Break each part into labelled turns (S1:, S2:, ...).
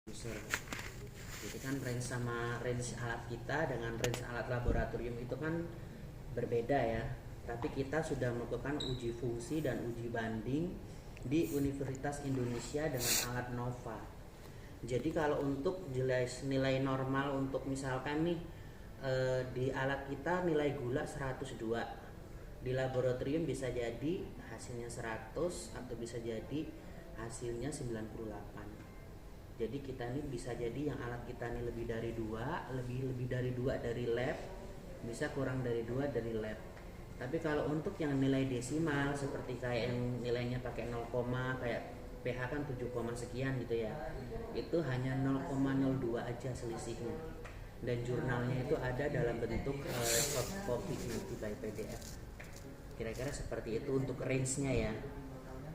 S1: user. Jadi kan range sama range alat kita dengan range alat laboratorium itu kan berbeda ya. Tapi kita sudah melakukan uji fungsi dan uji banding di Universitas Indonesia dengan alat Nova. Jadi kalau untuk jelas nilai normal untuk misalkan nih di alat kita nilai gula 102, di laboratorium bisa jadi hasilnya 100 atau bisa jadi hasilnya 98. Jadi kita ini bisa jadi yang alat kita ini lebih dari 2, lebih dari 2 dari lab, bisa kurang dari 2 dari lab. Tapi kalau untuk yang nilai desimal seperti kayak yang nilainya pakai 0, kayak pH kan 7, sekian gitu ya, itu hanya 0,02 aja selisihnya. Dan jurnalnya itu ada dalam bentuk soft copy nanti by PDF. Kira-kira seperti itu untuk range-nya ya.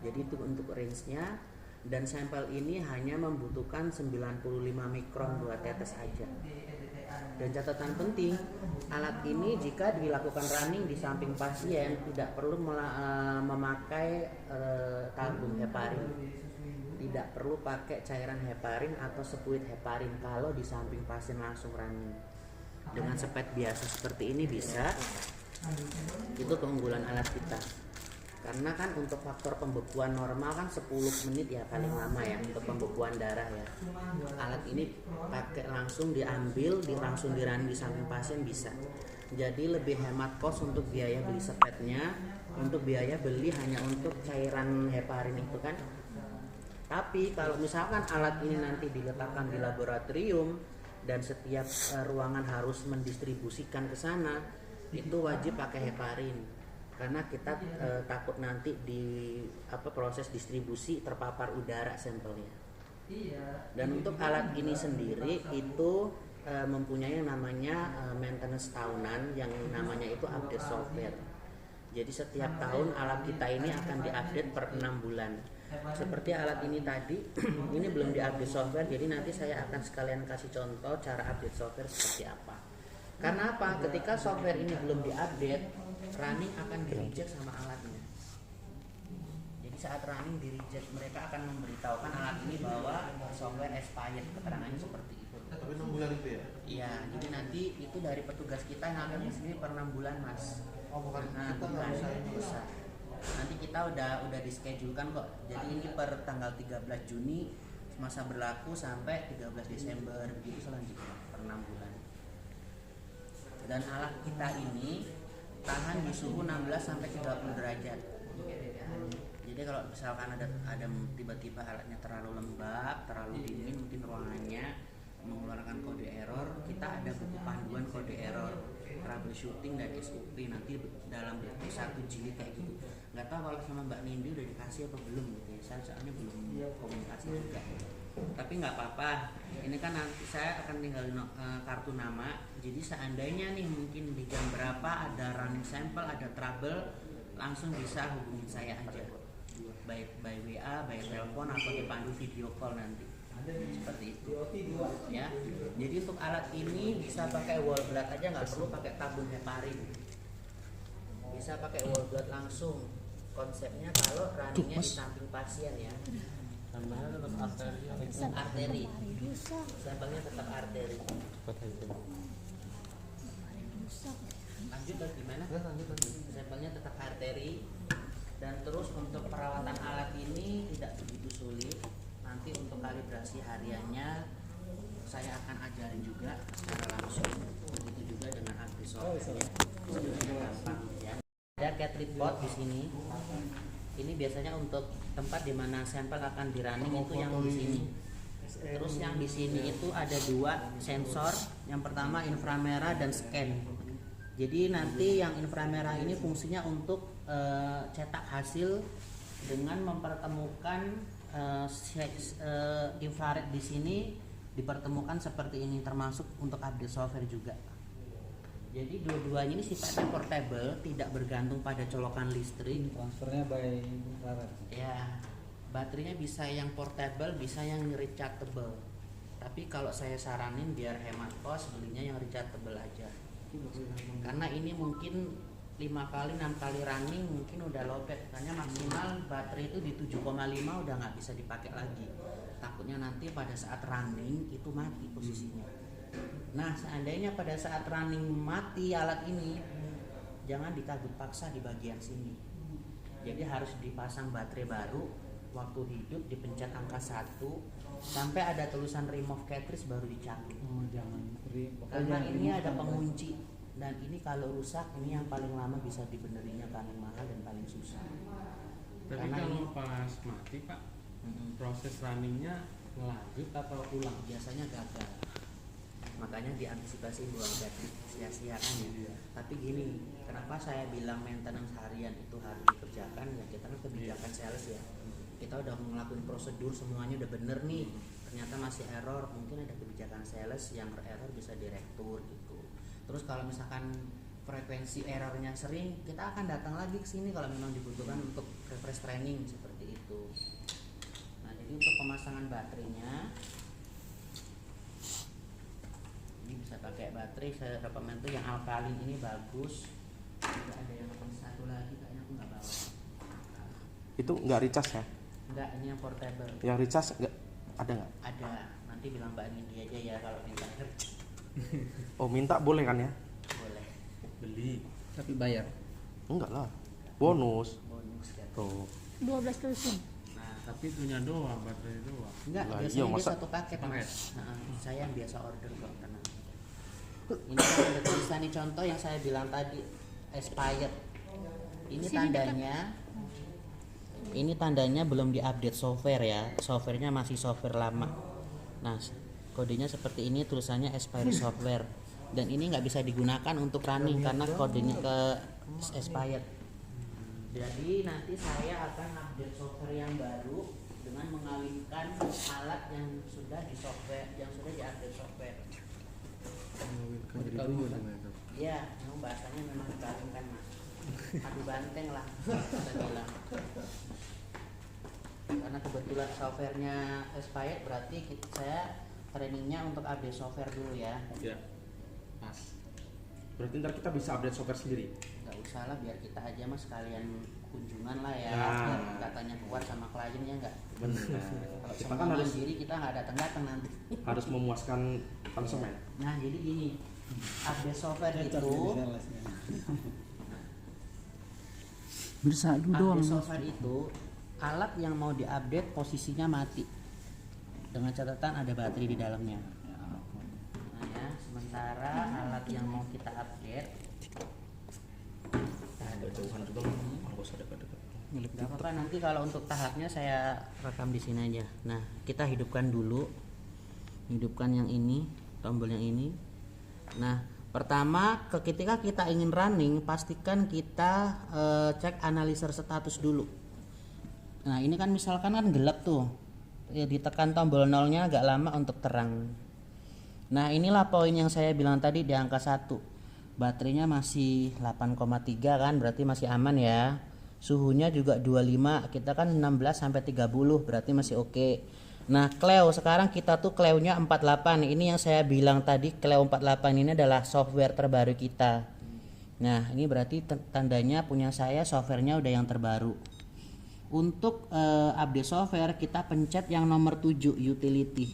S1: Jadi itu untuk range-nya. Dan sampel ini hanya membutuhkan 95 mikron 2 tetes aja. Dan catatan penting, alat ini jika dilakukan running di samping pasien tidak perlu memakai tabung heparin, tidak perlu pakai cairan heparin atau sepuit heparin kalau di samping pasien langsung running. Dengan sepet biasa seperti ini bisa. Itu keunggulan alat kita. Karena kan untuk faktor pembekuan normal kan 10 menit ya paling lama ya untuk pembekuan darah ya. Alat ini pakai langsung diambil, langsung dirunning di samping pasien bisa. Jadi lebih hemat kos untuk biaya beli sepetnya, untuk biaya beli hanya untuk cairan heparin itu kan. Tapi kalau misalkan alat ini nanti diletakkan di laboratorium dan setiap ruangan harus mendistribusikan ke sana, itu wajib pakai heparin. Karena kita takut nanti di proses distribusi terpapar udara sampelnya. Dan untuk alat ini sendiri itu mempunyai yang namanya maintenance tahunan, yang namanya itu update software. Jadi setiap tahun alat kita ini akan diupdate per 6 bulan. Seperti alat ini tadi, ini belum diupdate software, jadi nanti saya akan sekalian kasih contoh cara update software seperti apa. Karena apa? Ketika software ini belum diupdate, running akan di-reject sama alatnya. Jadi saat running di-reject, mereka akan memberitahukan alat ini bahwa software expired, keterangannya seperti itu.
S2: Tapi 6 bulan itu ya?
S1: Iya, jadi nanti itu dari petugas kita yang akan kesini per 6 bulan mas.
S2: Oh bukan, kita
S1: bukan,
S2: nggak usah ini.
S1: bisa. Nanti kita udah dischedule-kan kok. Jadi ini per tanggal 13 Juni masa berlaku sampai 13 Desember begitu selanjutnya per 6 bulan. Dan alat kita ini tahan di suhu 16 sampai 30 derajat. Jadi kalau misalkan ada tiba-tiba alatnya terlalu lembab, terlalu dingin, mungkin ruangannya mengeluarkan kode error, kita ada buku panduan kode error, troubleshooting dan SOP nanti dalam bentuk 1 jilid kayak gitu. Nggak tahu kalau sama Mbak Nindi udah dikasih apa belum gitu ya. Saya soalnya belum komunikasi juga. Tapi nggak apa-apa. Ini kan nanti saya akan tinggal kartu nama. Jadi seandainya nih mungkin di jam berapa ada running sampel, ada trouble, langsung bisa hubungin saya aja. Baik by WA, by telepon atau dipandu video call nanti. Seperti itu. Ya. Jadi untuk alat ini bisa pakai wall blood aja, nggak perlu pakai tabung heparin. Bisa pakai wall blood langsung. Konsepnya kalau runningnya di samping pasien ya.
S2: Sampelnya tetap
S1: Arteri. Sampelnya tetap arteri. Lanjut dari gimana? Sampelnya tetap arteri. Dan terus untuk perawatan alat ini tidak begitu sulit. Nanti untuk kalibrasi hariannya saya akan ajarin juga secara langsung. Begitu juga dengan update software. Gampang ya. Ada cartridge pot di sini. Ini biasanya untuk tempat di mana sampel akan di-running itu yang di sini. Terus yang di sini itu ada 2 sensor. Yang pertama inframerah dan scan. Jadi nanti yang inframerah ini fungsinya untuk cetak hasil dengan mempertemukan infrared di sini dipertemukan seperti ini, termasuk untuk update software juga. Jadi dua-duanya ini sifatnya portable, tidak bergantung pada colokan listrik.
S3: Transfernya by infrared.
S1: Ya, baterainya bisa yang portable, bisa yang rechargeable. Tapi kalau saya saranin biar hemat kos, belinya yang rechargeable aja. Karena ini mungkin 5 kali 6 kali running mungkin udah lowbat, karena maksimal baterai itu di 7,5 udah nggak bisa dipakai lagi. takutnya nanti pada saat running itu mati posisinya. Nah seandainya pada saat running mati alat ini, jangan ditagut paksa di bagian sini. Jadi harus dipasang baterai baru, waktu hidup dipencet angka 1 sampai ada tulisan remove cartridge baru dicabut.
S3: Oh, jangan
S1: Karena ini ada pengunci, dan ini kalau rusak ini yang paling lama bisa dibenerinnya, paling mahal dan paling susah.
S4: Tapi
S1: Karena
S4: kalau
S1: ini-
S4: pas mati Pak, proses runningnya lanjut atau ulang?
S1: biasanya gagal, makanya diantisipasi buang battery sia-sia kan ya. Tapi gini, kenapa saya bilang maintenance harian itu harus dikerjakan ya, kita kan kebijakan sales ya, kita udah ngelakuin prosedur semuanya udah bener nih, ternyata masih error, mungkin ada kebijakan sales yang error bisa direktur gitu. Terus kalau misalkan frekuensi errornya sering, kita akan datang lagi ke sini kalau memang dibutuhkan untuk refresh training seperti itu. Nah, jadi untuk pemasangan baterainya ini bisa pakai baterai, saya rekomend tuh yang alkalin ini bagus. Juga ada yang satu lagi kayaknya aku nggak bawa.
S5: Itu nggak recharge ya?
S1: Enggak, ini yang portable.
S5: Yang recharge nggak ada nggak?
S1: Ada, nanti bilang Mbak Nindi aja ya kalau minta
S5: Oh minta boleh kan ya?
S1: boleh.
S4: Beli.
S3: tapi bayar.
S5: Enggak lah, bonus.
S1: Bonus kan.
S5: Tuh.
S6: 12 lusin.
S1: Nah,
S4: Tapi itunya doang, baterai doang.
S1: enggak,
S5: Lah,
S1: biasanya
S5: iya,
S1: dia
S5: masa-
S1: satu paket
S4: Paket.
S1: Mas. Saya yang biasa order kok, tenang. Ini kan ada tulisan nih, contoh yang saya bilang tadi, expired. Ini tandanya belum diupdate software ya, softwarenya masih software lama. Nah, kodenya seperti ini, tulisannya expired software, dan ini nggak bisa digunakan untuk running karena kodenya ke expired. Jadi nanti saya akan update software yang baru dengan mengawinkan alat yang sudah di software, yang sudah diupdate software. Iya, memang bahasanya memang dikawinkan Mas. Adu banteng lah kita bilang. Karena kebetulan softwarenya expired, berarti saya trainingnya untuk update software dulu ya.
S5: Ya. Pas. Berarti ntar kita bisa update software sendiri.
S1: Nggak usah lah, biar kita aja Mas sekalian kunjungan lah ya,
S5: Nah.
S1: biar datanya kuat sama kliennya nggak.
S5: Benar.
S1: Kalau
S5: Kita
S1: sama
S5: kan harus
S1: mandiri kita nggak datang nanti.
S5: harus memuaskan konsumen.
S1: Nah jadi gini, update software itu,
S6: Bersatu doang.
S1: update software itu alat yang mau diupdate posisinya mati, dengan catatan ada baterai di dalamnya. Nah ya, sementara alat yang mau kita update,
S5: Ada jauhan juga nggak usah dekat-dekat.
S1: nggak apa-apa, nanti kalau untuk tahapnya saya rekam di sini aja. Nah kita hidupkan dulu, hidupkan yang ini, tombol yang ini. Nah pertama, ketika kita ingin running, pastikan kita cek analiser status dulu. Nah ini kan misalkan kan gelap tuh ya, ditekan tombol nolnya agak lama untuk terang. Nah inilah poin yang saya bilang tadi di angka 1, baterainya masih 8,3 kan, berarti masih aman ya. Suhunya juga 25, kita kan 16 sampai 30, berarti masih oke. Nah Cleo sekarang kita tuh Cleo-nya 48. Ini yang saya bilang tadi, Cleo 48 ini adalah software terbaru kita. Nah ini berarti tandanya punya saya softwarenya udah yang terbaru. Untuk update software kita pencet yang nomor 7, utility.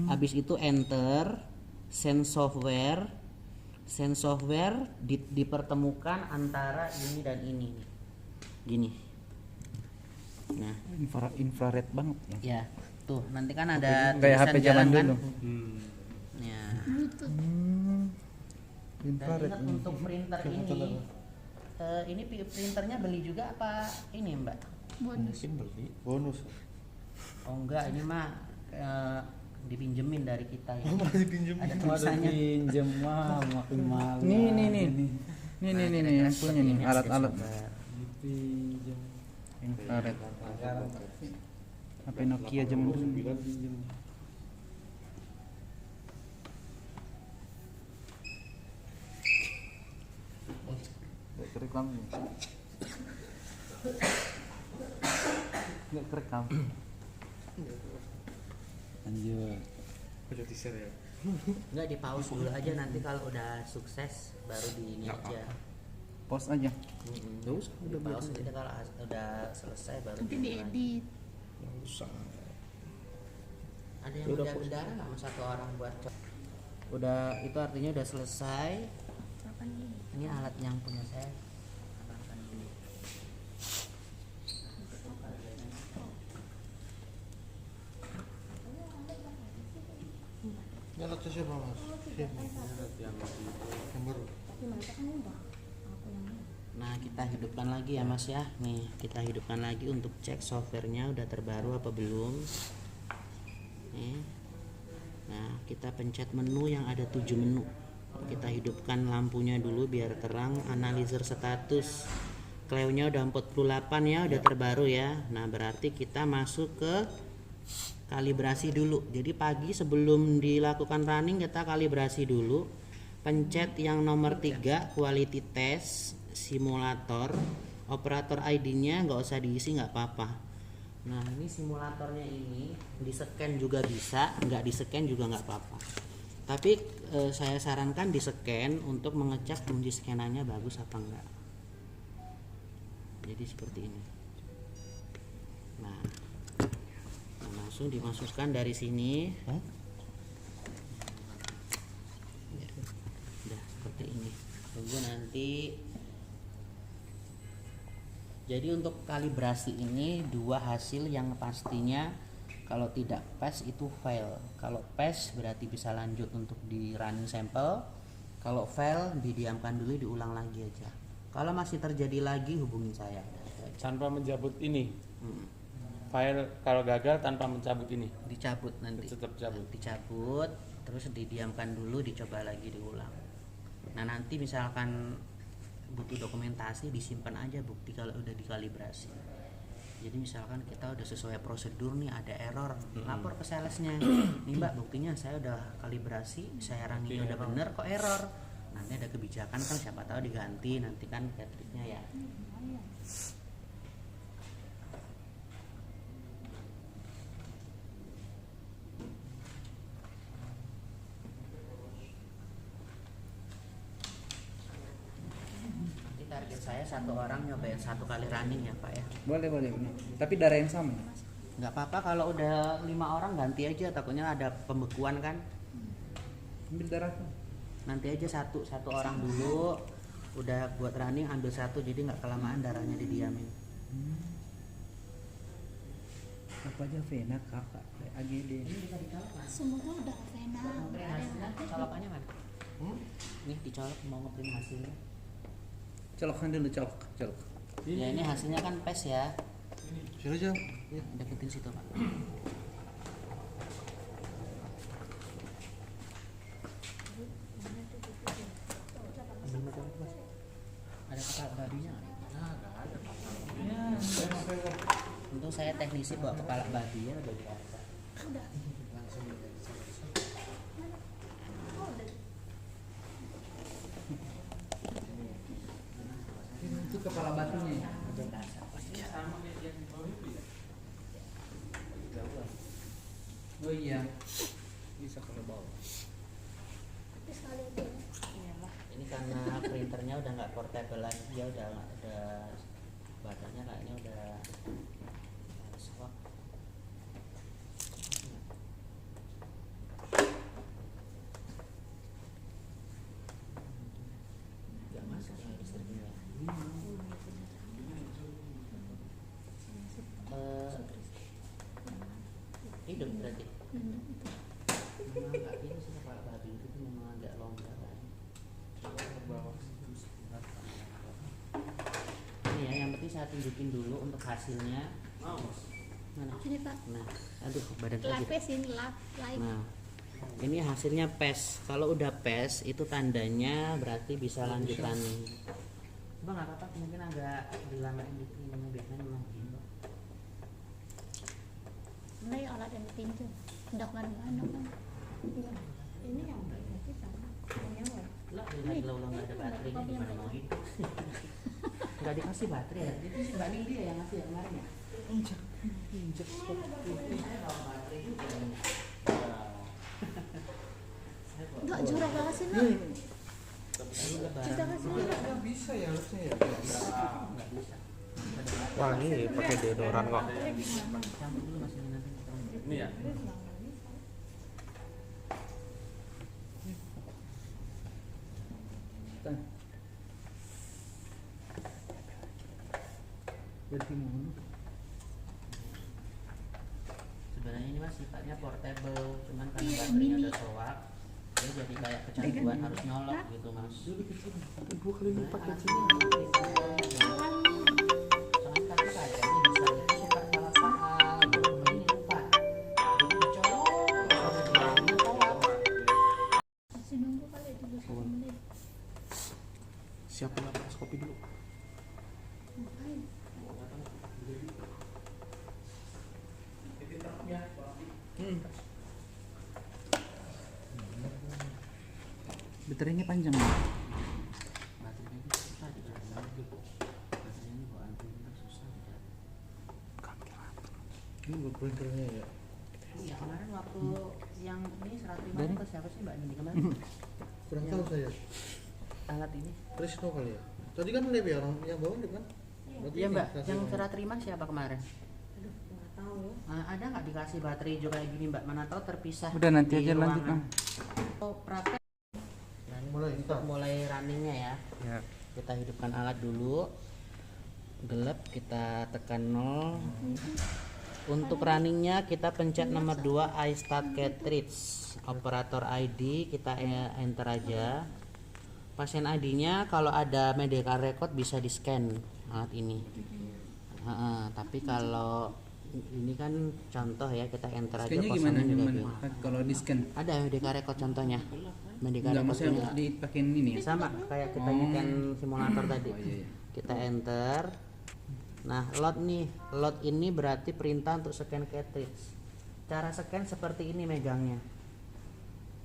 S1: Habis itu enter, send software. Send software dipertemukan antara ini dan ini. Gini. Nah,
S3: Infrared banget ya.
S1: ya, tuh nanti kan ada
S3: Kayak HP
S1: tulisan
S3: zaman
S1: jalan kan.
S3: dulu.
S1: Ya. Dan
S3: Infrared.
S1: ingat untuk printer ini printernya beli juga apa ini Mbak?
S6: Bonus.
S3: Bonus.
S1: Oh enggak, ini mah dipinjemin dari kita ya.
S2: Masih pinjem.
S1: Ada
S3: Ada
S1: tulisannya.
S3: pinjem mah makin malu.
S6: Nih.
S3: Nih
S1: Nah,
S3: nih
S1: kira-kira
S3: yang punya
S1: seperti
S3: nih
S1: ini
S3: alat-alat.
S1: software.
S3: Pinjem. Infrared. HP Nokia zaman dulu. Pinjem. Kerekam. Nggak kerekam. Lanjut.
S5: Udah di-share ya.
S1: Enggak, di pause dulu aja, nanti kalau udah sukses baru di ini
S5: Nggak
S1: aja.
S3: Pause aja.
S5: Nggak usah,
S1: Di pause, jadi kalau udah selesai baru
S6: Nanti
S1: dimulai.
S6: diedit.
S5: nggak usah.
S1: Ada yang udah bendara nggak mas satu orang buat udah, itu artinya udah selesai.
S6: Kapan ini?
S1: Ini alat yang punya saya. Alatkan ini.
S2: Ini alatnya siapa mas? Siapa? Yang baru.
S6: Gimana kan udah? Aku yang ini.
S1: Nah kita hidupkan lagi ya mas ya. Nih kita hidupkan lagi untuk cek softwarenya udah terbaru apa belum. Nih. Nah kita pencet menu yang ada 7 menu. Kita hidupkan lampunya dulu biar terang. Analyzer status cloudnya udah 48 ya, udah terbaru ya. Nah berarti kita masuk ke kalibrasi dulu. Jadi pagi sebelum dilakukan running kita kalibrasi dulu. Pencet yang nomor 3 quality test simulator. Operator ID-nya nggak usah diisi, nggak apa-apa. Nah ini simulatornya ini di scan juga bisa, nggak di scan juga nggak apa-apa. Tapi saya sarankan di scan untuk mengecek kunci scanannya bagus apa enggak. Jadi seperti ini. Nah langsung dimasukkan dari sini. Ya, udah seperti ini. Tunggu nanti. Jadi untuk kalibrasi ini dua hasil yang pastinya kalau tidak pas itu fail. Kalau pas berarti bisa lanjut untuk di running sampel. Kalau fail didiamkan dulu, diulang lagi aja. Kalau masih terjadi lagi hubungi saya.
S4: Tanpa mencabut ini.
S1: Hmm.
S4: File kalau gagal tanpa mencabut ini.
S1: Dicabut nanti.
S4: Tetap cabut.
S1: Dicabut, terus didiamkan dulu, dicoba lagi, diulang. Nah nanti misalkan butuh dokumentasi, disimpan aja bukti kalau udah dikalibrasi. Jadi misalkan kita udah sesuai prosedur nih, ada error, lapor ke salesnya. Nih mbak, buktinya saya udah kalibrasi, saya runningnya udah bener, kok error. Nanti ada kebijakan kan, siapa tahu diganti, nanti kan triknya ya. Target saya satu orang nyobain 1 kali running ya pak ya.
S3: Boleh. Tapi darah yang sama.
S1: Nggak apa-apa kalau udah 5 orang ganti aja, takutnya ada pembekuan kan.
S3: Ambil darah.
S1: Nanti aja satu orang dulu, udah buat running ambil 1 jadi nggak kelamaan darahnya didiamin.
S3: Apa aja vena kakak AGD.
S1: Ini bisa dicolok mas.
S6: Semoga udah vena.
S1: Ngeprint hasilnya, colokannya mana? Nih dicolok, mau ngeprint hasilnya.
S3: Colokkan dulu, colok.
S1: Ya ini hasilnya kan PES ya.
S2: Sini aja.
S1: Ya, deketin situ pak. Ada kepala babinya nggak? Untung saya teknisi bawa kepala babi ya, udah biasa.
S3: Itu kepala batunya. Oh iya. Bisa kalau bawa.
S1: Ini karena printernya udah nggak portable lagi, dia udah nggak ada badannya, kayaknya udah swap. Nggak masuk ya listriknya. Hidup berarti. Memang nggak ini sih kepala babi itu tuh memang agak longgar kan. Ini ya, yang penting saya tunjukin dulu untuk hasilnya. Mana?
S6: Sini pak.
S1: Nah, aduh badan saya gitu.
S6: Lapis ini live.
S1: Nah, ini hasilnya PES. Kalau udah PES itu tandanya berarti bisa lanjut running. Coba nggak apa-apa, mungkin agak dilamain dikit, memang biasanya memang begini.
S6: Ini alat yang ditinjau. Udah mana-mana kan. Ini yang kita.
S1: Lah, lagi ulang nggak ada baterainya gimana mau hidup? Nggak dikasih baterai ya? Itu sih Mbak Nindi yang ngasih yang kemarin ya? Injek. Saya bawa baterai juga.
S6: Enggak jurang banget sih nak. Kita kasih
S2: Nggak bisa ya harusnya ya.
S1: nggak bisa.
S5: Wangi pakai deodoran kok.
S1: Campur dulu masih nanti.
S4: Ini ya.
S3: Bertimono.
S1: Sebenarnya ini mas sifatnya portable, cuman karena
S6: Iya,
S1: baterainya
S6: mini.
S1: udah soak, dia jadi kayak kecanduan harus nyolok gitu mas.
S5: Dua kali lipat
S1: Alat
S5: kecilnya.
S1: ini soalnya tadi kayaknya bisa itu suka salah saat, ini lupa. Jadi dicolok, terus dia tolak.
S6: Masih nunggu kali itu 10 menit.
S5: Siapin laparoskopi dulu.
S6: Ngapain?
S3: Baterainya panjang.
S1: Baterainya ini susah dicari. Baterainya ini bawaan printer susah dicari.
S2: Ini buat printernya ya.
S1: Iya kemarin waktu yang ini 105
S3: Dari?
S1: ke siapa sih mbak Nini kemarin?
S2: Kurang
S1: Yang
S2: tahu saya.
S1: alat ini.
S2: Trisno kali ya. Tadi kan Lip ya, orang yang bawa Lip kan? Berarti
S1: Iya
S2: ini
S1: mbak,
S2: kasih
S1: yang
S2: orang.
S1: serah terima siapa kemarin?
S6: Aduh, nggak tahu ya.
S1: Ada nggak dikasih baterai juga kayak gini mbak? Mana tahu terpisah.
S3: Udah nanti
S1: di
S3: aja lanjut
S1: ruangan.
S3: Bang.
S1: Oh praktek. Nah, ini
S2: Mulai,
S1: untuk
S2: start.
S1: mulai runningnya ya.
S3: Ya.
S1: Kita hidupkan alat dulu. Gelap kita tekan 0. Untuk runningnya kita pencet nomor 2 I start cartridge. Operator ID kita enter aja. Pasien ID-nya kalau ada medical record bisa di scan alat ini. Tapi kalau ini kan contoh ya, kita enter aja
S3: Scan-nya
S1: kosongnya
S3: gimana?
S1: juga
S3: Gimana?
S1: gitu.
S3: Kalau di scan?
S1: Ada medical record contohnya. Medical
S3: Enggak,
S1: record
S3: maksudnya
S1: punya.
S3: dipakein ini ya?
S1: Sama kayak kita
S3: Oh.
S1: nyekan simulator tadi.
S3: Oh, iya, iya.
S1: Kita enter. Nah, load nih. Load ini berarti perintah untuk scan cartridge. Cara scan seperti ini megangnya.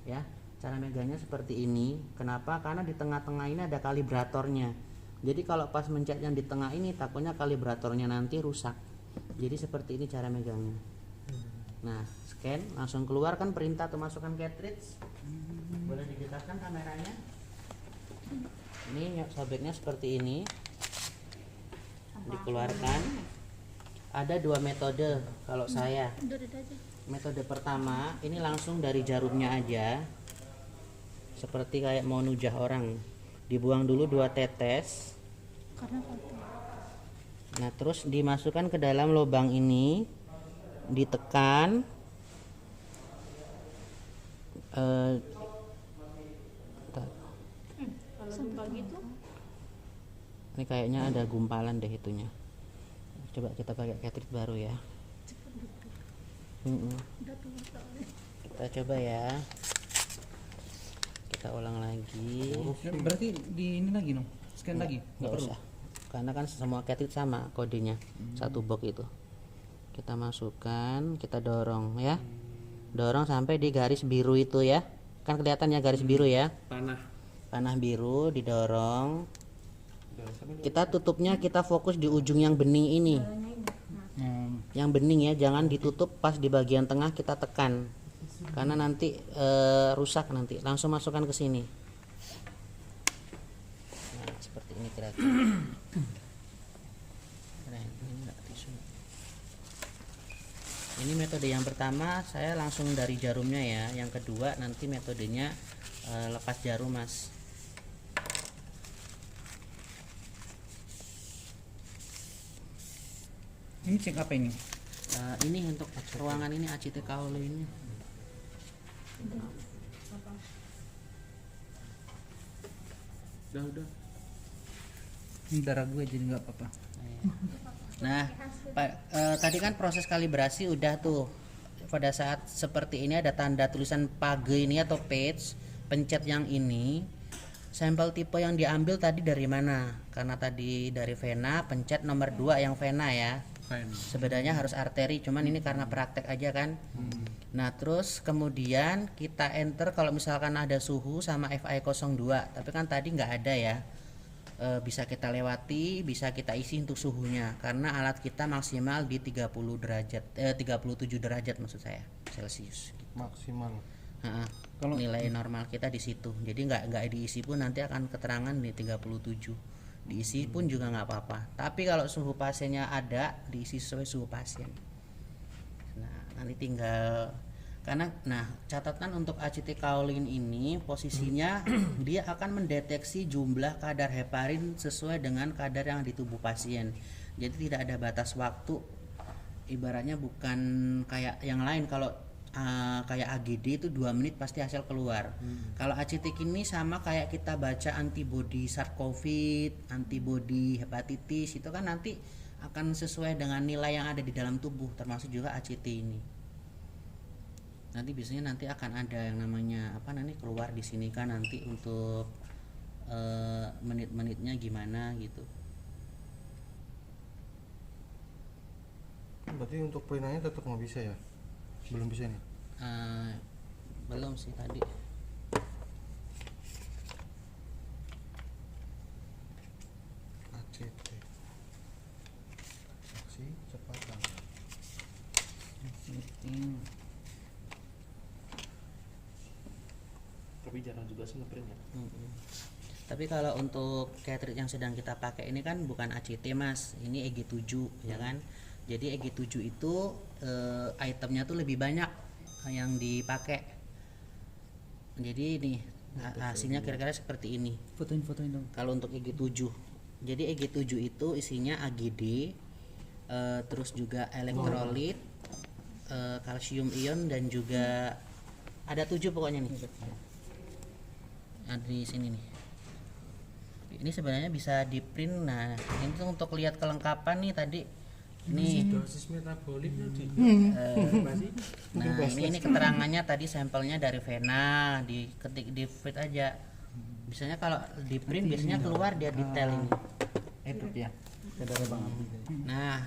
S1: Ya, cara megangnya seperti ini. Kenapa? Karena di tengah-tengah ini ada kalibratornya. Jadi kalau pas mencet yang di tengah ini takutnya kalibratornya nanti rusak. Jadi seperti ini cara megangnya. Nah, scan langsung keluar kan perintah untuk masukkan cartridge. Boleh didekatkan kameranya. Ini sobeknya seperti ini. Dikeluarkan. Ada dua metode kalau saya.
S6: Udah aja.
S1: Metode pertama ini langsung dari jarumnya aja, seperti kayak mau nujah orang. Dibuang dulu 2 tetes.
S6: Karena kotor.
S1: Nah terus dimasukkan ke dalam lubang ini, ditekan. Bentar.
S6: Kalau lupa gitu,
S1: Ini kayaknya ada gumpalan deh itunya. Coba kita pakai cartridge baru ya.
S6: udah tua soalnya.
S1: Kita coba ya. Kita ulang lagi.
S3: Berarti di ini lagi dong? Scan lagi?
S1: Nggak usah. Karena kan semua cartridge sama kodenya. Satu box itu. Kita masukkan, kita dorong ya. Dorong sampai di garis biru itu ya. Kan kelihatannya garis biru ya. Panah biru didorong. Kita tutupnya kita fokus di ujung yang bening ini. Yang bening ya, jangan ditutup pas di bagian tengah kita tekan. Karena nanti rusak nanti. Langsung masukkan ke sini. Nah, seperti ini kira-kira. Keren, ini enggak tisu. Ini metode yang pertama, saya langsung dari jarumnya ya. Yang kedua nanti metodenya lepas jarum, Mas.
S3: Ini cek apa ini?
S1: Ini untuk ruangan ini ACT Kaolo ini.
S5: Udah.
S3: Ini darah gue jadi nggak apa-apa.
S1: Nah, tadi kan proses kalibrasi udah tuh. Pada saat seperti ini ada tanda tulisan page ini atau page, pencet yang ini. Sampel tipe yang diambil tadi dari mana? Karena tadi dari vena, pencet nomor 2 yang vena ya. Sebenarnya harus arteri, cuman ini karena praktek aja kan. Nah, terus kemudian kita enter kalau misalkan ada suhu sama FI02, tapi kan tadi nggak ada ya. Bisa kita lewati, bisa kita isi untuk suhunya karena alat kita maksimal di 30 derajat 37 derajat maksud saya Celcius.
S2: Maksimal.
S1: Kalau nilai normal kita di situ. Jadi nggak diisi pun nanti akan keterangan di 37. Diisi pun juga nggak apa-apa. Tapi kalau suhu pasiennya ada, diisi sesuai suhu pasien. Nah, nanti tinggal karena catatan untuk ACT kaolin ini posisinya dia akan mendeteksi jumlah kadar heparin sesuai dengan kadar yang di tubuh pasien. Jadi tidak ada batas waktu. Ibaratnya bukan kayak yang lain, kalau kayak AGD itu 2 menit pasti hasil keluar. Kalau ACT ini sama kayak kita baca antibodi SARS-CoV, antibodi hepatitis, itu kan nanti akan sesuai dengan nilai yang ada di dalam tubuh, termasuk juga ACT ini. Nanti biasanya nanti akan ada yang namanya apa nanti keluar di sini kan nanti untuk menit-menitnya gimana gitu.
S2: Berarti untuk perinanya tetap nggak bisa ya? Belum bisa nih.
S1: Belum sih tadi.
S2: ACT. Aksi cepat tangan.
S5: Tapi jarang juga sih ngeprint ya.
S1: Tapi kalau untuk cartridge yang sedang kita pakai ini kan bukan ACT Mas, ini EG7 ya kan. Jadi EG7 itu itemnya tuh lebih banyak yang dipakai. Jadi ini hasilnya kira-kira seperti ini.
S3: Fotoin dong.
S1: Kalau untuk EG7, jadi EG7 itu isinya AGD, terus juga elektrolit, kalsium ion, dan juga ada 7 pokoknya nih. Ada di sini nih. Ini sebenarnya bisa di print. Nah ini tuh untuk lihat kelengkapan nih tadi. Nih.
S4: Dosis metabolik tadi.
S1: Nah ini keterangannya tadi sampelnya dari vena, diketik di feed aja. Biasanya kalau di print biasanya keluar dia detail ini.
S3: Itu ya. Saudara Bang Abdi.
S1: Nah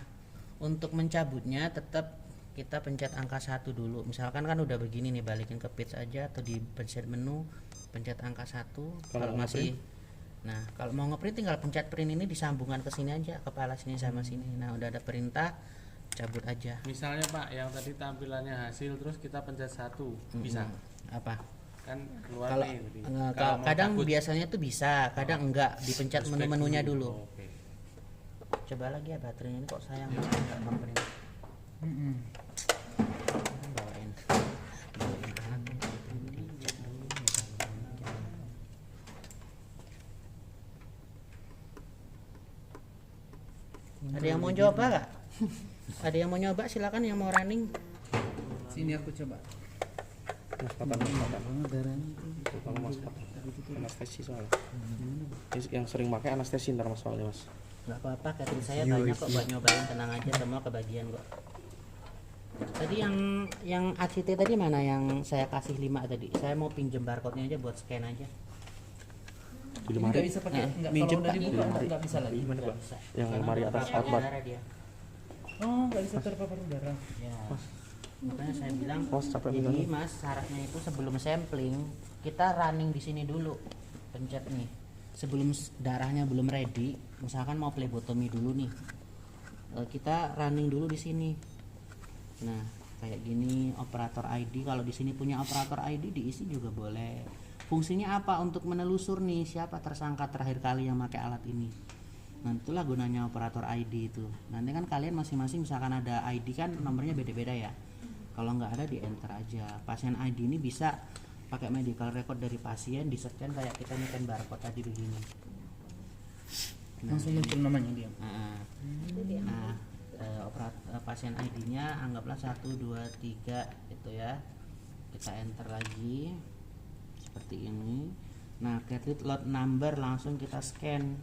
S1: untuk mencabutnya tetap kita pencet angka 1 dulu. Misalkan kan udah begini nih, balikin ke page aja atau di pencet menu, pencet angka 1. Kalau masih Nah, kalau mau ngeprint tinggal pencet print ini, disambungkan ke sini aja, kepala sini sama sini. Nah, udah ada perintah, cabut aja.
S4: Misalnya Pak, yang tadi tampilannya hasil terus kita pencet 1, bisa?
S1: Apa?
S4: Kan keluar
S1: Kalau
S4: nih. Jadi,
S1: kadang
S4: mau cabut,
S1: biasanya tuh bisa, kadang enggak, dipencet
S4: terus back
S1: menu-menunya dulu.
S4: Oh, oke.
S1: Coba lagi ya baterainya ini kok sayang banget enggak ngeprint. Bawain alat nih, dicek dulu. Ada yang mau coba nggak? Ada yang mau nyoba silakan, yang mau running.
S3: Sini aku coba.
S5: Mas Patan.
S3: Banget darahnya itu.
S5: Itu kalau Mas Patan. Anestesi soalnya. Yang sering pakai anestesi ntar Mas soalnya Mas.
S1: Nggak apa-apa, catering saya banyak kok buat nyobain, tenang aja, semua kebagian kok. Tadi yang ACT tadi mana yang saya kasih 5 tadi? Saya mau pinjem barcode-nya aja buat scan aja.
S5: Di
S3: Ini
S5: lemari.
S3: nggak bisa pakai, nggak,
S1: minjem,
S3: kalau udah
S1: Pak.
S3: dibuka
S5: Lemari.
S3: nggak bisa lagi.
S5: Gimana
S1: Nggak
S5: Pak?
S1: bisa.
S5: Yang
S1: Karena
S5: lemari atas
S1: berpapar
S5: outboard.
S1: udara dia.
S3: Oh, nggak bisa terpapar udara.
S1: Ya. Makanya saya bilang,
S5: Mas, capek
S1: jadi
S5: megangnya.
S1: Mas syaratnya itu sebelum sampling kita running di sini dulu, pencet nih. Sebelum darahnya belum ready, misalkan mau phlebotomy dulu nih, kita running dulu di sini. Nah kayak gini, operator ID. Kalau di sini punya operator ID diisi juga boleh. Fungsinya apa? Untuk menelusur nih siapa tersangka terakhir kali yang pakai alat ini. Nah itulah gunanya operator ID itu. Nanti kan kalian masing-masing misalkan ada ID kan nomornya beda-beda ya. Kalau nggak ada di enter aja. Pasien ID ini bisa pakai medical record dari pasien, di scan kayak kita nyekan barcode tadi begini.
S3: Langsung muncul namanya dia.
S1: Nah, pasien ID-nya anggaplah 1, 2, 3 gitu ya. Kita enter lagi seperti ini. Nah, cartridge load number langsung kita scan.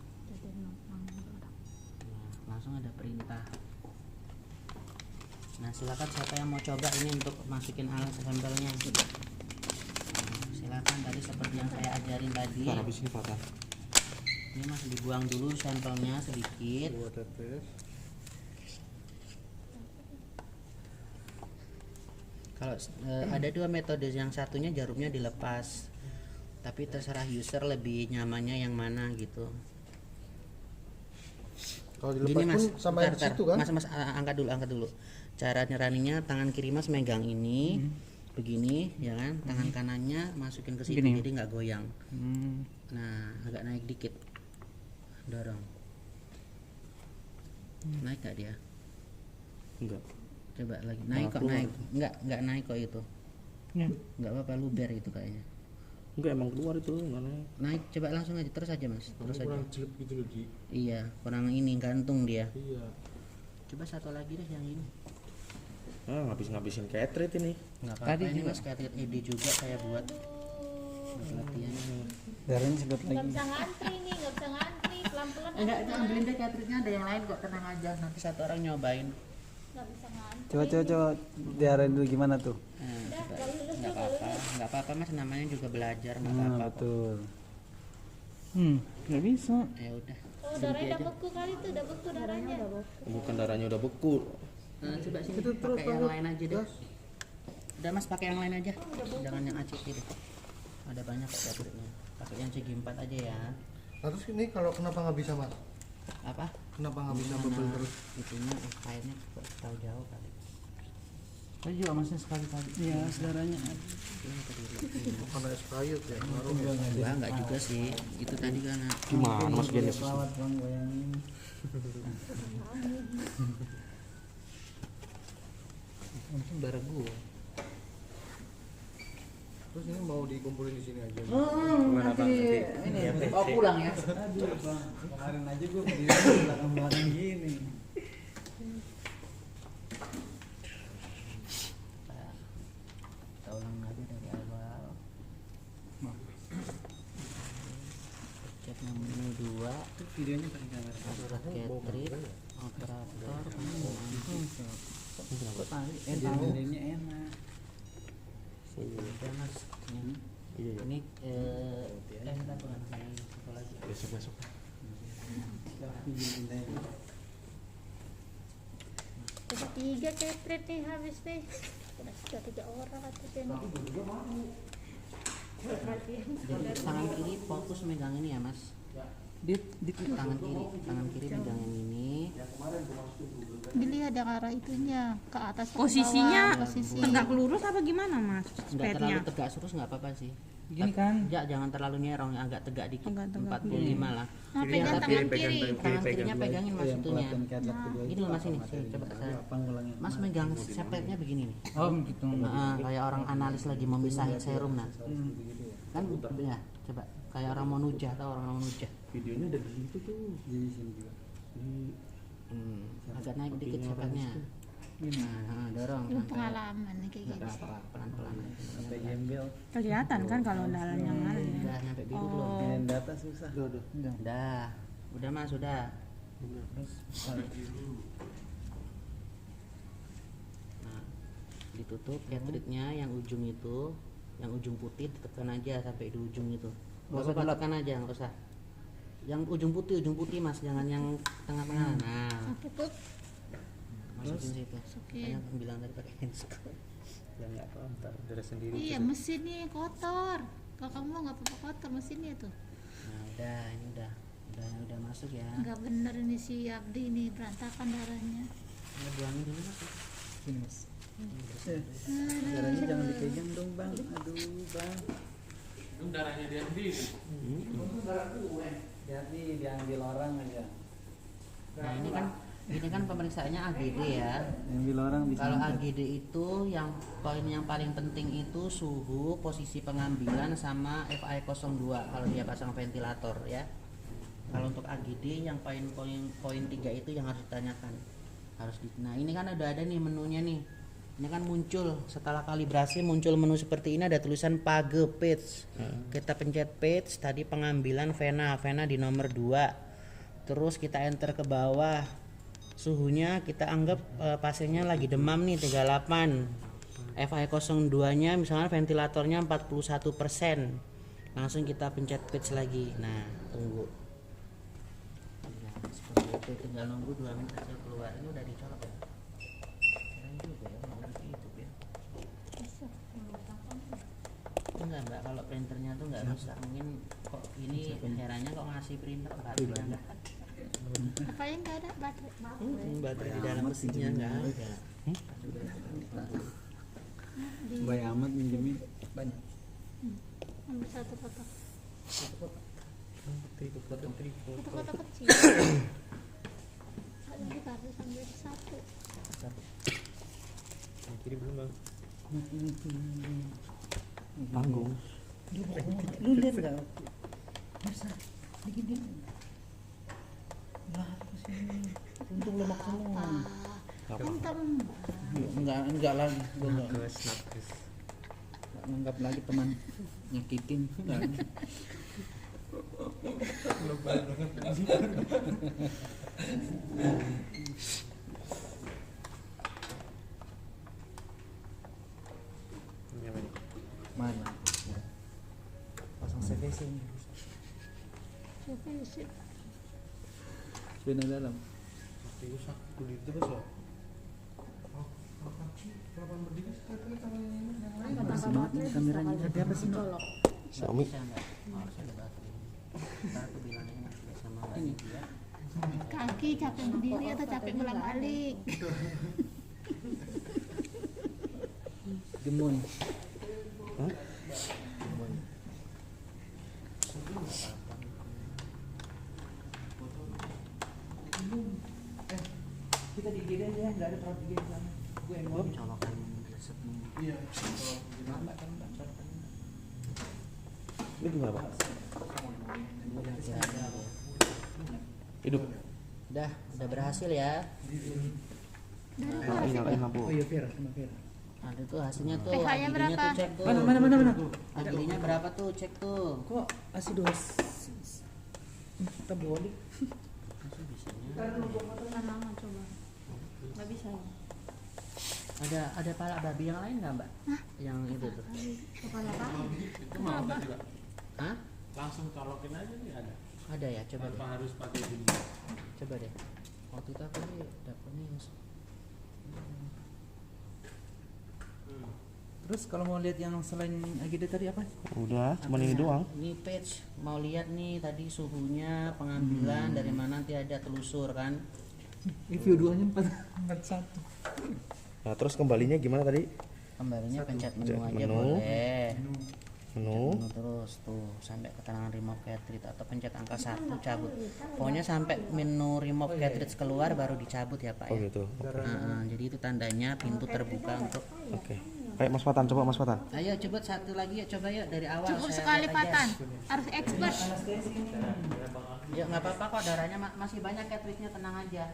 S1: Nah, langsung ada perintah. Nah, silakan siapa yang mau coba ini untuk masukin alat sampelnya. Nah, silakan, tadi seperti yang saya ajarin tadi.
S5: Nah, habis ini Patan.
S1: Ini Mas dibuang dulu sampelnya sedikit.
S2: 2 tetes.
S1: Kalau ada 2 metode, yang satunya jarumnya dilepas, tapi terserah user lebih nyamannya yang mana gitu.
S2: Kalau
S1: Gini
S2: dilepas
S1: Mas,
S2: pun sampai di situ kan?
S1: Mas angkat dulu. Cara nyeraninya, tangan kiri Mas megang ini, begini, ya kan? Tangan kanannya masukin ke situ,
S3: Gini.
S1: jadi nggak goyang.
S3: Hmm.
S1: Nah, agak naik dikit, dorong. Naik nggak dia?
S5: Enggak.
S1: Coba lagi, naik kok,
S5: keluar.
S1: naik. Nggak naik kok itu.
S3: Ya.
S1: Nggak apa-apa, luber itu kayaknya.
S5: Enggak, emang keluar itu enggak naik.
S1: Naik, coba langsung aja, terus aja mas, terus aja.
S4: kurang jelek gitu loh di.
S1: Iya, kurang ini gantung dia.
S4: Iya.
S1: Coba satu lagi deh yang ini.
S5: Ngabisin catret ini.
S1: Nggak apa-apa,
S3: Tadi
S1: ini
S3: juga.
S1: mas kreatif ide juga saya buat latihan.
S3: Darahnya sebut
S6: Nggak
S3: lagi.
S6: bisa ngantri nih, nggak bisa ngantri, pelan-pelan.
S1: Enggak, itu ambilin deh catretnya, ada yang lain kok, tenang aja. Nanti satu orang nyobain.
S6: Nggak bisa ngantri.
S3: Coba diarahin dulu gimana tuh.
S6: Udah,
S1: Coba.
S6: kalau lulus
S1: Nggak
S6: juga
S1: apa-apa,
S6: lulus.
S1: nggak apa-apa mas, namanya juga belajar, nggak
S3: Nah,
S1: apa-apa.
S3: betul. Nggak bisa.
S1: Ya udah.
S6: Oh, darahnya udah beku kali tuh, udah beku darahnya.
S5: Bukan darahnya udah beku.
S1: Coba sini pakai yang lain aja deh. Udah mas, pakai yang lain aja. Jangan yang ACT deh. Ada banyak kok catretnya. Pakai yang segi 4 aja ya.
S2: Nah, terus ini kalau kenapa nggak bisa mas?
S1: Apa?
S2: Kenapa nggak bisa
S1: Mana
S2: bubble terus?
S1: itunya airnya terlalu jauh kali.
S3: Tadi juga masnya sekali-kali. Iya, saudaranya.
S1: Ini tadi
S2: Karena expired ya. Baru
S1: Wah, enggak juga sih. Itu tadi karena
S5: Gimana Mas Genesis?
S3: Pelawat bang, bayangin.
S1: mungkin bareng gua.
S2: terus ini mau dikumpulin di sini aja.
S5: Gimana Bang? Nanti
S1: Oh, pulang ya.
S3: Aduh bang, kemarin aja gue berdiri di belakang gini.
S1: Kita ulang lagi dari awal. Cek menu 2,
S3: Itu videonya pakai kamera.
S1: abstrak catering, operator,
S3: Kok tadi? Videonya enak.
S1: udah mas. Ini kita bukan yang satu lagi.
S5: Besok.
S6: Udah 3 catret nih habis nih. Sudah 3 orang atau sini.
S1: Jadi tangan kiri fokus megang ini ya mas.
S3: Di
S1: Tangan kiri megang yang ini.
S6: Dilihat yang arah itunya ke atas ke
S7: Posisinya
S6: bawah, posisi.
S7: tegak lurus apa gimana mas?
S1: Nggak
S7: Speknya.
S1: terlalu tegak lurus nggak apa-apa sih.
S3: Gini kan?
S1: Ya jangan terlalu nyerong, agak tegak dikit.
S7: Agak tegak
S1: 45 lah.
S6: Nah, pegang tangan kiri.
S1: Tangan kirinya pegangin mas
S3: Yang
S1: itunya.
S3: pelatihan catlet kedua
S1: Gini loh mas ini. Sini, coba saya.
S3: apa ngulangin?
S1: Mas megang sepetnya begini nih.
S3: Oh gitu.
S1: Nah, kayak orang analis lagi memisahin serum nah. Kan ya, coba kayak orang mau nujah atau orang mau nujah.
S5: Videonya ada di situ tuh.
S3: Di sini juga.
S1: Agak naik dikit sepetnya. Nah, dorong.
S6: Belum
S1: sampai-
S6: pengalaman nih kayak
S1: nggak
S6: gitu.
S1: apa-apa, pelan-pelan aja.
S3: Sampai gembel.
S7: Kelihatan kan kalau dalamnya mana ya?
S1: Udah nyampe biru belum?
S3: Main data susah. Udah.
S1: Udah mas, udah.
S3: Terus
S1: Nah, ditutup catretnya yang ujung itu, yang ujung putih ditekan aja sampai di ujung itu. Nggak usah tekan aja, nggak usah. Yang ujung putih mas, jangan yang tengah-tengah. Nah,
S6: Tutup.
S1: masukin situ.
S6: Masukin.
S1: Makanya aku bilang tadi pakai handskar. Ya nggak apa-apa.
S5: Dari sendiri.
S6: Iya, mesinnya kotor. Kalau kamu mau nggak apa-apa kotor mesinnya tuh.
S1: Nah, udah ini udah masuk ya.
S6: Nggak bener ini si Abdi ini berantakan darahnya.
S1: Ya, buangin dulu mas.
S3: sini mas. Darahnya jangan dipegang dong bang. Aduh bang.
S4: Itu darahnya dia sendiri.
S3: Jadi diambil orang aja.
S1: Nah ini kan pemeriksaannya AGD ya.
S3: Diambil orang bisa.
S1: Kalau AGD itu yang poin yang paling penting itu suhu, posisi pengambilan sama FI02 kalau dia pasang ventilator ya. Kalau untuk AGD yang poin 3 itu yang harus ditanyakan. Nah, ini kan udah ada nih menunya nih. Ini kan muncul setelah kalibrasi muncul menu seperti ini, ada tulisan page page. Kita pencet page, tadi pengambilan vena di nomor 2. Terus kita enter ke bawah. Suhunya kita anggap pasiennya lagi demam nih 38. FI02-nya misalnya ventilatornya 41%. Langsung kita pencet page lagi. Nah, tunggu. Nah, seperti itu, tinggal nunggu 2 menit hasil keluar. Ini udah dicolok ya. Keren juga ya, nggak ngerti YouTube ya. Enggak mbak, kalau printernya tuh nggak rusak. Mungkin kok ini herannya kok ngasih printer baterainya nggak ada.
S6: Apa yang nggak ada baterai?
S1: Baterai di dalam mesinnya nggak ada.
S3: Baik amat minjemin banyak.
S6: Ambil satu kotak. Itu kotak kecil. Ada juga harus ambil satu.
S5: Yang kiri belum bang. Tanggung.
S3: Lu lihat nggak? Bisa begini. Lah sini. Untung lemak semua. Enggak lagi. Gua enggak
S1: nakes.
S3: menganggap lagi teman nyakitin. Enggak. Mana? Pasang CVC ini. Sudah dalam.
S2: Diusak kulit terus loh. Oh, kapan berdiri sekali sama yang lain?
S3: Masih banget ini kameranya. Tapi apa sih?
S5: Xiaomi.
S1: Bisa nggak? Harus ada baterai. Ntar aku bilangnya nanti sama Mbak Lydia.
S6: Kaki capek berdiri atau capek bolak-balik?
S3: Gemun.
S5: Hah?
S3: Kita di GD aja, nggak ada perawat di GD sana. Gue yang mau.
S1: Colokan resepnya.
S2: Iya.
S3: Mbak kan Mbak colokan.
S5: Ini gimana Pak?
S1: Udah kira-kira ya.
S5: Hidup.
S1: Udah berhasil ya.
S5: Nyalain lampu.
S3: Oh iya Vera, sama Vera.
S1: Ada tuh hasilnya tuh.
S6: pH-nya
S1: AGD-nya
S6: berapa?
S1: tuh cek tuh.
S3: Mana?
S1: AGD-nya berapa tuh? Cek tuh.
S3: Kok masih 2 tabloid?
S1: Masih bisanya.
S6: Sama nggak coba? Nggak bisa ya?
S1: Ada pala babi yang lain nggak Mbak? Yang itu tuh.
S6: Kepala apa?
S4: Itu mau apa juga?
S1: Hah?
S4: Langsung colokin aja nih ada.
S1: Ada ya, coba deh.
S4: Tanpa harus pakai gini.
S1: Coba deh. Waktu itu aku nih dapetnya yang
S3: Terus kalau mau lihat yang selain AGD tadi apa?
S5: Udah, cuma ini doang.
S1: Ini page mau lihat nih tadi suhunya, pengambilan dari mana, nanti ada telusur kan.
S3: Review 2-nya 441.
S5: Nah, terus kembalinya gimana tadi?
S1: Kembalinya pencet menu
S5: Pencet
S1: aja
S5: menu.
S1: boleh.
S5: Menu.
S1: Menu terus tuh sampai keterangan remove cartridge atau pencet angka 1 cabut. Pokoknya sampai menu remove cartridge keluar baru dicabut ya Pak
S5: Oh
S1: ya.
S5: gitu.
S1: Jadi itu tandanya pintu terbuka untuk.
S5: Oke. Kayak Mas Fatan, coba Mas Fatan.
S1: Ayo coba satu lagi ya, coba yuk dari awal.
S6: Cukup
S1: saya
S6: sekali
S1: lihat aja.
S6: Patan, harus expert.
S1: Ya nggak apa-apa kok, darahnya masih banyak cartridge-nya, tenang aja.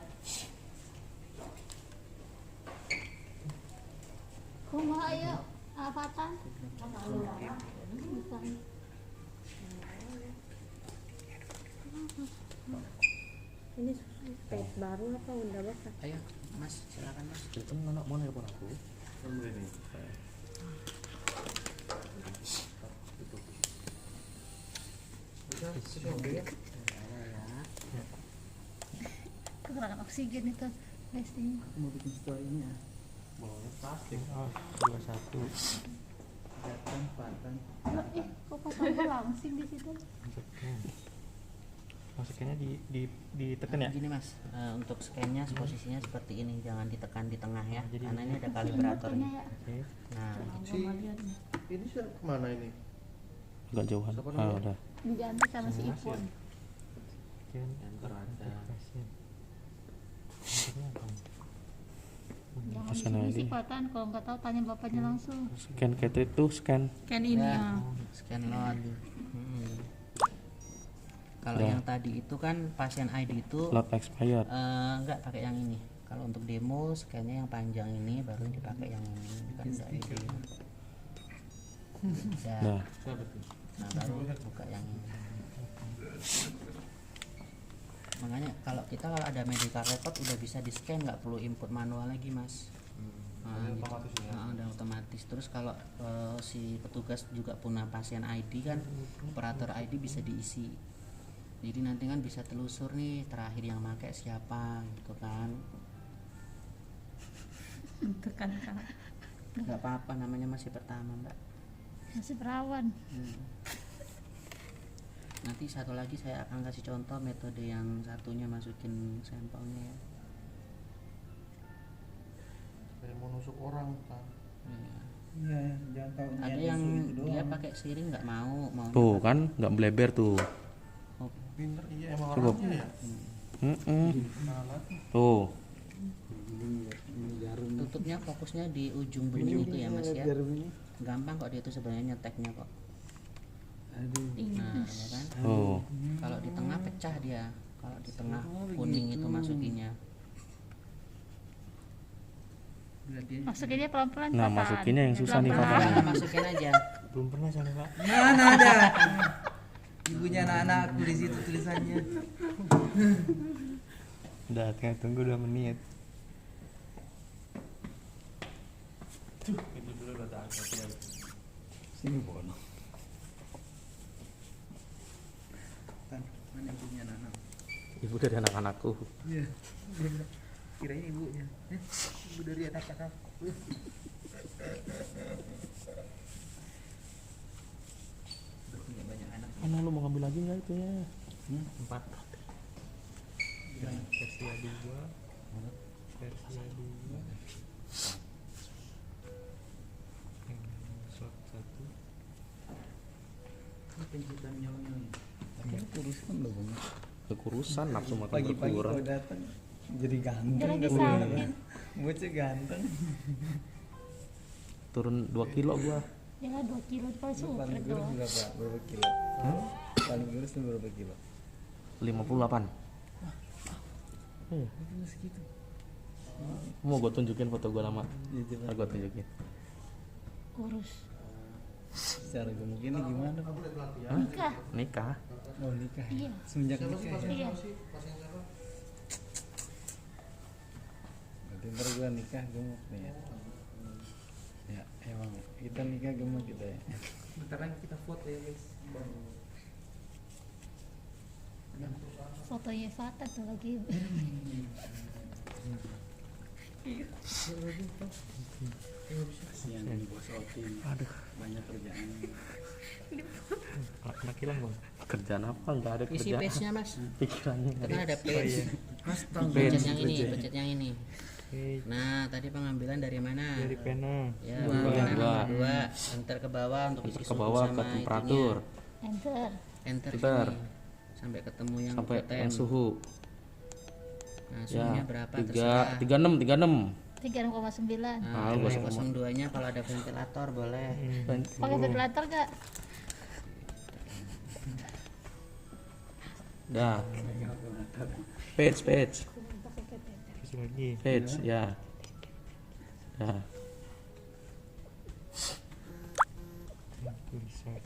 S6: Kumaha ayo, Patan.
S7: Ini page baru apa udah bekas?
S1: Ayo Mas, silakan Mas.
S5: Itu mana mau nelpon aku?
S2: Nomor ini.
S6: Kekurangan oksigen itu testing.
S3: Aku mau bikin story ini ya.
S4: Bawahnya plastik.
S5: 21.
S3: Datang Patan.
S6: Kok pasangnya langsing di situ?
S5: Masukinnya ditekan ya?
S1: Gini Mas, untuk scan-nya posisinya seperti ini, jangan ditekan di tengah ya, karena ini ada kalibratornya.
S6: Ya.
S5: Oke.
S1: Nah,
S2: Si ini sudah kemana ini?
S5: Agak jauhan.
S2: Siapa
S5: Ah,
S2: namanya?
S5: udah.
S6: Diganti sama si Ipon.
S1: enter aja.
S6: Jangan
S5: Pesan
S6: disuruh
S5: ID.
S6: si Patan, kalau nggak tahu tanya bapaknya langsung.
S5: Scan cartridge tuh scan.
S7: Kan ini
S1: Ya,
S7: ya.
S1: scan load. Kalau
S5: Ya.
S1: yang tadi itu kan pasien ID itu
S5: Load expired.
S1: enggak pakai yang ini. Kalau untuk demo scan-nya yang panjang ini baru dipakai yang ini, bukan ID. Udah.
S5: Nah,
S1: Nah, baru buka yang ini. Makanya kalau ada medical record udah bisa di scan, nggak perlu input manual lagi Mas. Nah, gitu.
S2: otomatis ya?
S1: Udah otomatis. Terus kalau si petugas juga punya pasien ID kan, operator ID bisa diisi. Jadi nanti kan bisa telusur nih terakhir yang pakai siapa gitu kan.
S6: Tekan kan.
S1: Nggak apa-apa, namanya masih pertama Mbak.
S6: Masih perawan.
S1: Nanti satu lagi saya akan kasih contoh metode yang satunya, masukin sampelnya ya.
S2: Kayak mau nusuk orang kan.
S1: Iya.
S3: Iya, jangan tahu
S1: Ada yang dia pakai siring nggak mau
S5: tuh kan nggak melebar tuh.
S1: Oh,
S2: Pinter iya emang
S5: Cukup.
S2: orangnya ya.
S5: Tuh.
S1: tutupnya fokusnya di ujung bening itu ya Mas ya. Gampang kok dia itu sebenarnya nyeteknya kok. Nah, ya kan?
S5: Oh.
S1: Kalau di tengah pecah dia. Kalau di tengah kuning itu masukinnya.
S6: Masukinnya pelan-pelan.
S5: Nah,
S6: Papan.
S5: masukinnya yang susah nih
S6: Pelan-pelan.
S5: Papa.
S1: Nah, masukin aja.
S5: Belum pernah sana Pak.
S3: Mana ada? Ibunya anak-anakku di situ tulisannya.
S5: Udah, tinggal tunggu 2 menit.
S3: Sini bono. Mana ibunya anak-anak?
S5: Ibu dari anak-anakku.
S3: Iya. Kirain ibunya. Ibu dari anak-anak. Udah punya banyak anak.
S5: Mana lu mau ngambil lagi nggak itu ya?
S1: 4.
S4: Versi A2. Versi A2. Slot 1.
S3: Ini penjutan nyonya. Tapi kurusan loh bang.
S5: Kekurusan nafsu makan
S3: Pagi-pagi
S5: berkurang.
S3: kalau datang jadi
S6: Dia
S3: ganteng.
S6: lagi
S3: katanya.
S6: sakit.
S3: Bocah ganteng.
S5: Turun 2 kilo gua.
S6: Dia lah 2 kilo di palsu.
S3: Paling kurus berapa? Berapa kilo? Paling kurus tuh berapa kilo?
S5: 58.
S3: Segitu.
S5: Mau gua tunjukin foto gua lama.
S3: Ya coba.
S5: Ntar gua tunjukin.
S6: Kurus.
S3: Secara gemuknya gimana? Pak?
S6: Nikah.
S5: Nikah.
S3: Oh nikah.
S6: Iya.
S3: Semenjak nikah ya.
S6: Iya.
S3: Berarti ntar gua nikah gemuk nih ya. Ya emang kita nikah gemuk kita ya.
S4: Bentar lagi kita foto ya guys.
S6: Fotonya Fata tuh lagi.
S3: Kasihan nih bos Oti.
S5: Aduh.
S3: Banyak kerjaan.
S5: Anak hilang bang. Kerjaan apa? Enggak ada
S1: Isi
S5: kerjaan.
S1: page-nya Mas.
S5: Pikirannya
S1: Itu kan ada page.
S3: Mas
S1: Pencet yang ini, pencet yang ini. Nah, tadi pengambilan dari mana?
S4: Dari pena.
S1: Ya,
S5: Dua.
S1: pengambilan
S5: Dua.
S1: nomor 2. Enter ke bawah untuk isi
S5: ke
S1: suhu
S5: bawah
S1: sama
S5: ke temperatur.
S6: Enter.
S1: itunya. Enter,
S5: Enter.
S1: sini. Sampai ketemu yang
S5: Sampai
S1: totem.
S5: yang suhu.
S1: Nah,
S5: Ya.
S1: suhunya berapa
S5: 36.
S1: terserah.
S6: 3,9.
S1: Nah,
S5: Ah, gua
S1: 02-nya kalau ada ventilator boleh.
S6: Pakai ventilator gak?
S5: Dah. Page.
S4: Terus lagi.
S5: Page, ya. Dah.
S4: Tulisan.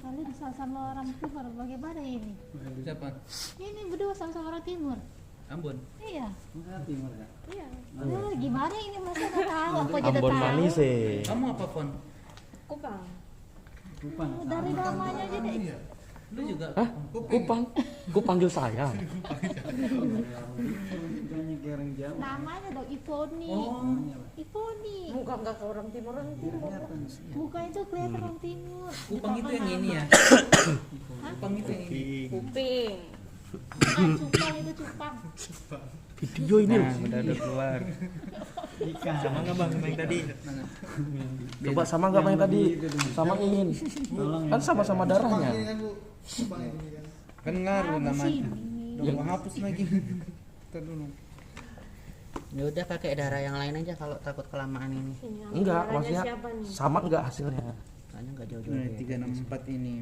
S6: Kali sama orang timur bagaimana ini?
S3: Siapa?
S6: Ini berdua sama orang timur.
S3: Ambon.
S6: Iya.
S3: Enggak timur kan?
S6: Iya. Gimana ini masa nggak tahu? Aku jadi
S5: Ambon
S6: tahu.
S5: manis
S3: Kamu apa Fon?
S7: Kupang.
S3: Kupang.
S6: Dari namanya aja deh.
S3: Lu juga?
S5: Hah? Kupang? Gua panggil sayang.
S3: Banyak kayak orang Jawa.
S6: Namanya dong Iponi.
S3: Oh.
S6: Iponi.
S7: Muka enggak ke orang timur orang timur.
S6: Bukan itu kelihatan orang timur.
S3: Kupang itu yang ini ya? Kupang itu yang ini.
S7: Kuping.
S6: Cupang itu cupang.
S5: Video ini loh.
S3: udah keluar. Ikan. Sama nggak bang yang tadi?
S5: Coba sama nggak Bang yang tadi? Samain. Kan sama-sama darahnya.
S3: Kan ngaruh
S6: Apa
S3: namanya.
S6: sih?
S3: Udah mau hapus lagi. Ntar dulu.
S1: Ya udah pakai darah yang lain aja kalau takut kelamaan ini.
S7: Ini
S5: Enggak,
S7: darahnya
S5: maksudnya
S7: siapa nih?
S5: sama enggak hasilnya?
S1: Soalnya nggak jauh-jauh.
S3: Nah,
S1: beda.
S3: 364 ini.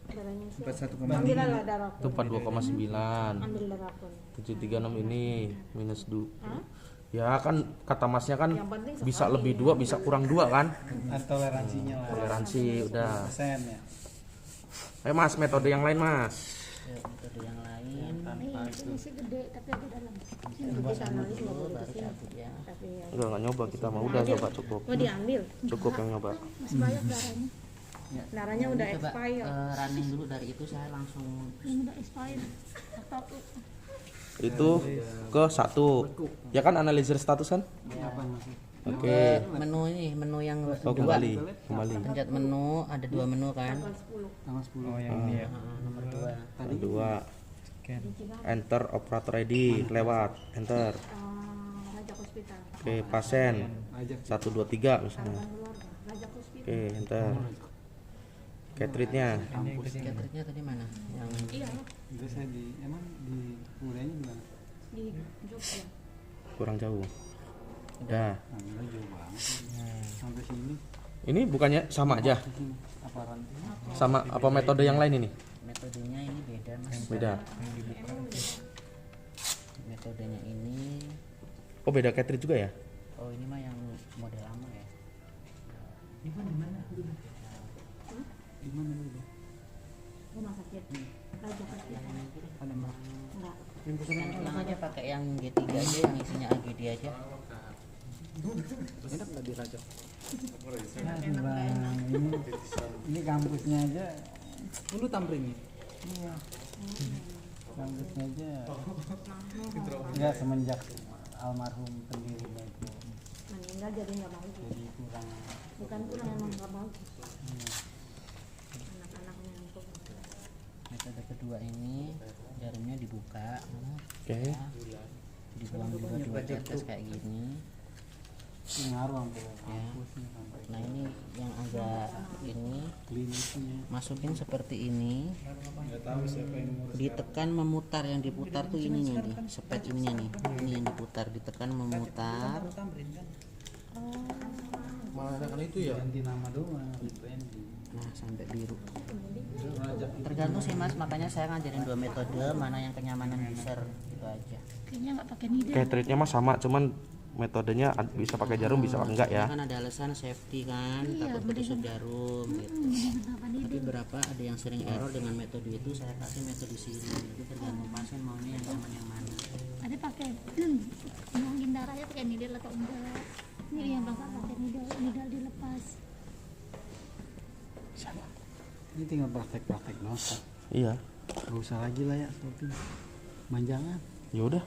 S7: Darahnya siapa?
S3: 41,5.
S7: Ambil lah darahku.
S5: Itu 42,9.
S7: Ambil darahku.
S5: 736 ini minus 2.
S7: Hah?
S5: Ya kan kata masnya kan
S7: Yang penting
S5: bisa
S7: sekali
S5: lebih
S7: ya.
S5: 2 bisa kurang 2 kan?
S3: Toleransinya lah.
S5: Toleransi udah.
S3: Persen ya.
S5: Ayo Mas, metode yang lain Mas.
S1: Ya, metode yang lain.
S6: Ini itu masih gede tapi agak dalam.
S7: Jadi analis nggak
S1: Dulu
S7: boleh
S1: baru
S7: kesini.
S1: cabut ya.
S7: Tapi ya.
S5: Enggak nyoba kita mah udah coba cukup.
S7: Mau diambil.
S5: Cukup yang nyoba.
S6: Masih banyak darahnya.
S7: Darahnya udah
S1: Coba
S7: expire.
S1: running dulu dari itu saya langsung
S6: Ini udah expired. Atau
S5: Itu ke 1. Ya kan analisir status kan? Oke.
S1: menu ini, menu yang
S5: Oh,
S1: dua.
S5: kembali.
S1: Pencet menu, ada 2 menu kan.
S3: Tanggal 10. Oh yang ini ya.
S1: Nomor 2.
S5: Ada 2. Enter operator ID lewat enter.
S6: Rajak Hospital.
S5: Oke, pasien 1 2 3 misalnya.
S6: Keluarga. Rajak Hospital.
S5: Oke, enter. Catritnya
S1: Catritnya tadi mana? Yang
S6: Iya,
S3: Itu saya di emang di kuliahnya gimana?
S6: di Jogja.
S5: kurang jauh. Udah.
S3: Nah, jauh banget. Sampai sini.
S5: Ini bukannya sama aja?
S3: Sini. Apa
S5: Sama apa metode yang lain ini?
S1: Metodenya ini beda mas.
S5: Beda.
S1: Metodenya ini,
S5: Oh beda cartridge juga ya?
S1: oh ini mah yang model lama ya.
S7: Rumah sakit. Raja sakit. Enggak.
S1: Yang aja pakai yang G3 aja, yang isinya AGD aja.
S3: Aduh bang, ini kampusnya aja.
S2: Lu tampring nih.
S3: Iya. Kampusnya aja. Enggak semenjak almarhum pendirinya itu
S7: Meninggal jadi nggak bagus.
S3: jadi kurang.
S7: Bukan kurang, emang nggak bagus. Anak-anaknya yang tuh.
S1: Metode kedua ini jarumnya dibuka,
S5: Oke.
S1: dibuang juga dua tetes kayak gini.
S3: Ini ngaruh sampai kampusnya sampai
S1: Nah ini yang agak ini
S3: klinisnya.
S1: masukin seperti ini,
S2: Nggak tahu siapa yang ngurus.
S1: ditekan memutar, yang diputar tuh ininya nih, sepet ininya nih, ini yang diputar, ditekan memutar.
S2: Malah kan itu ya.
S3: Ganti nama doang, rebranding.
S1: Nah sampai biru. Tergantung sih mas, makanya saya ngajarin dua metode, mana yang kenyamanan user gitu aja.
S6: Kayaknya nggak pakai needle.
S5: Cartridge-nya mah sama, cuman metodenya bisa pakai jarum bisa enggak ya?
S1: Kan ada alasan safety kan,
S6: Iya,
S1: takut ketusuk jarum gitu.
S6: Kenapa
S1: Tapi
S6: needle?
S1: berapa ada yang sering error dengan metode itu, saya kasih metode siri. Jadi tergantung pasien maunya yang nyaman yang mana.
S6: Ada pakai ngomongin darahnya pakai needle atau enggak? Ini yang bapak pakai needle dilepas.
S3: Ini tinggal praktek-praktek doang.
S5: Iya.
S3: Gak usah lagi lah ya, tapi manjangan.
S5: Ya udah.